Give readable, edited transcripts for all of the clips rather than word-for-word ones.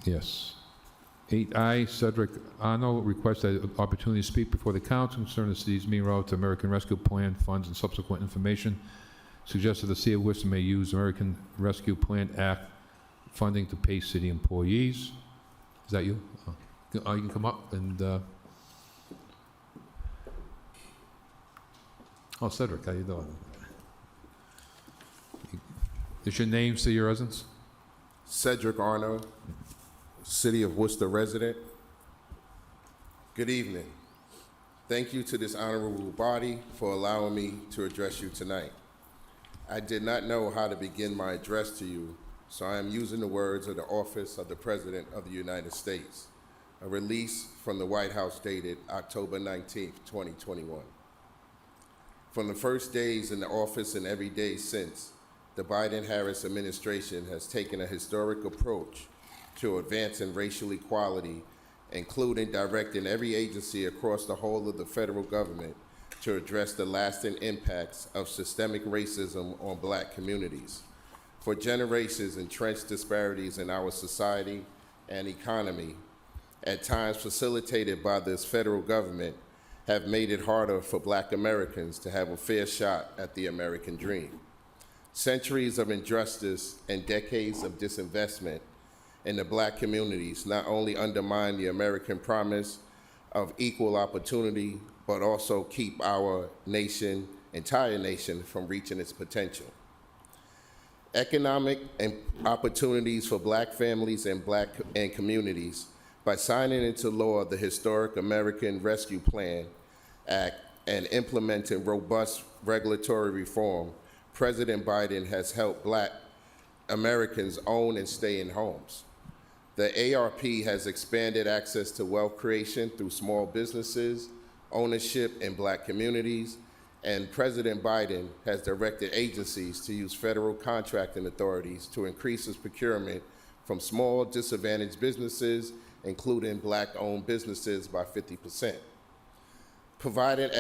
Yes. 8I, Cedric Arno requests an opportunity to speak before the council concerning the city's meeting relative to American Rescue Plan funds and subsequent information. Suggests that the city of Worcester may use American Rescue Plan Act funding to pay city employees. Is that you? You can come up and, oh, Cedric, how you doing? Is your name, city residence? Cedric Arno, City of Worcester resident. Good evening. Thank you to this honorable body for allowing me to address you tonight. I did not know how to begin my address to you, so I am using the words of the Office of the President of the United States, a release from the White House dated October 19th, 2021. From the first days in the office and every day since, the Biden-Harris administration has taken a historic approach to advancing racial equality, including directing every agency across the whole of the federal government to address the lasting impacts of systemic racism on Black communities. For generations, entrenched disparities in our society and economy, at times facilitated by this federal government, have made it harder for Black Americans to have a fair shot at the American dream. Centuries of injustice and decades of disinvestment in the Black communities not only undermine the American promise of equal opportunity, but also keep our nation, entire nation, from reaching its potential. Economic and opportunities for Black families and Black communities by signing into law the historic American Rescue Plan Act and implementing robust regulatory reform, President Biden has helped Black Americans own and stay in homes. The ARP has expanded access to wealth creation through small businesses, ownership in Black communities, and President Biden has directed agencies to use federal contracting authorities to increase its procurement from small disadvantaged businesses, including Black-owned businesses, by 50%. Providing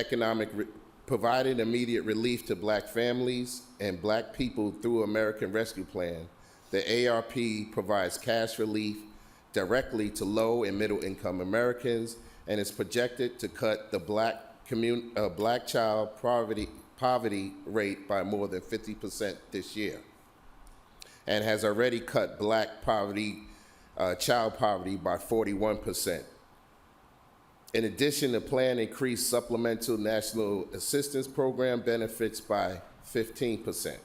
immediate relief to Black families and Black people through American Rescue Plan, the ARP provides cash relief directly to low and middle income Americans and is projected to cut the Black child poverty rate by more than 50% this year, and has already cut Black child poverty by 41%. In addition, the plan increased supplemental national assistance program benefits by 15%.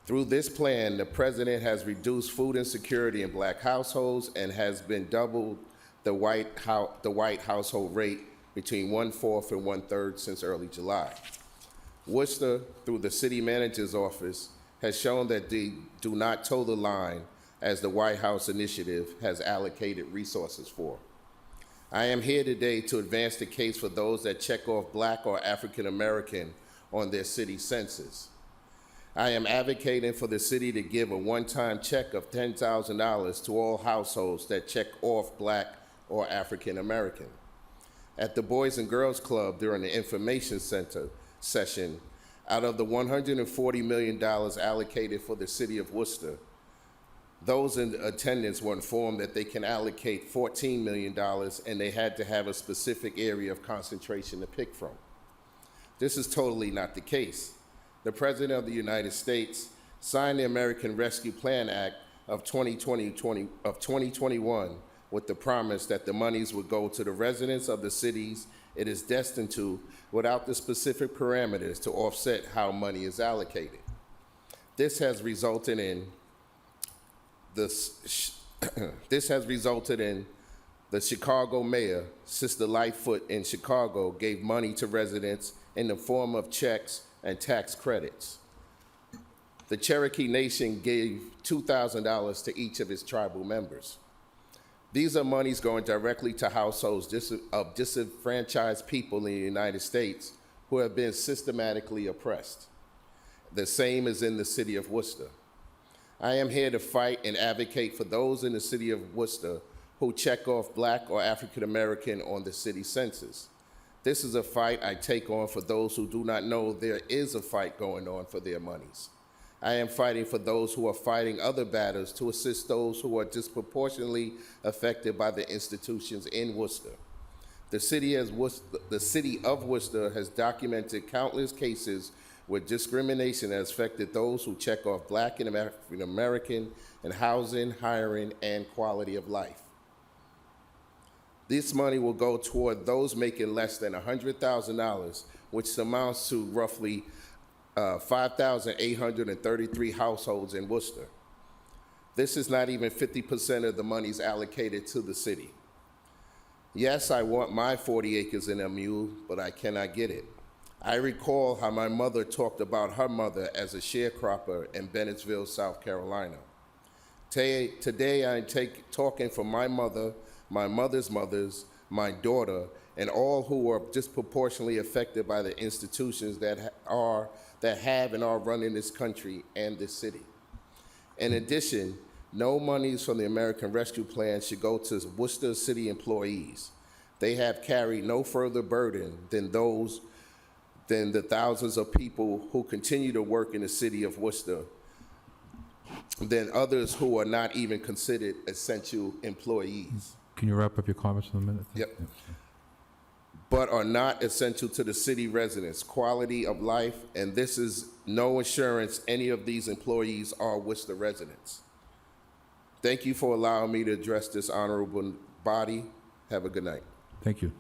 Through this plan, the president has reduced food insecurity in Black households and has been doubled the white household rate between 1/4 and 1/3 since early July. Worcester, through the city manager's office, has shown that they do not toe the line as the White House initiative has allocated resources for. I am here today to advance the case for those that check off Black or African American on their city census. I am advocating for the city to give a one-time check of $10,000 to all households that check off Black or African American. At the Boys and Girls Club during the information center session, out of the $140 million allocated for the city of Worcester, those in attendance were informed that they can allocate $14 million and they had to have a specific area of concentration to pick from. This is totally not the case. The President of the United States signed the American Rescue Plan Act of 2021 with the promise that the monies would go to the residents of the cities it is destined to without the specific parameters to offset how money is allocated. This has resulted in the Chicago mayor, Sister Lightfoot in Chicago, gave money to residents in the form of checks and tax credits. The Cherokee Nation gave $2,000 to each of its tribal members. These are monies going directly to households of disenfranchised people in the United States who have been systematically oppressed. The same is in the city of Worcester. I am here to fight and advocate for those in the city of Worcester who check off Black or African American on the city census. This is a fight I take on for those who do not know there is a fight going on for their monies. I am fighting for those who are fighting other battles to assist those who are disproportionately affected by the institutions in Worcester. The city of Worcester has documented countless cases where discrimination has affected those who check off Black and African American in housing, hiring, and quality of life. This money will go toward those making less than $100,000, which amounts to roughly 5,833 households in Worcester. This is not even 50% of the monies allocated to the city. Yes, I want my 40 acres in a mule, but I cannot get it. I recall how my mother talked about her mother as a sharecropper in Bennettsville, South Carolina. Today I'm talking for my mother, my mother's mothers, my daughter, and all who are disproportionately affected by the institutions that have and are running this country and this city. In addition, no monies from the American Rescue Plan should go to Worcester City employees. They have carried no further burden than the thousands of people who continue to work in the city of Worcester, than others who are not even considered essential employees. Can you wrap up your comments in a minute? Yep. But are not essential to the city residents' quality of life, and this is no assurance any of these employees are Worcester residents. Thank you for allowing me to address this honorable body. Have a good night. Thank you.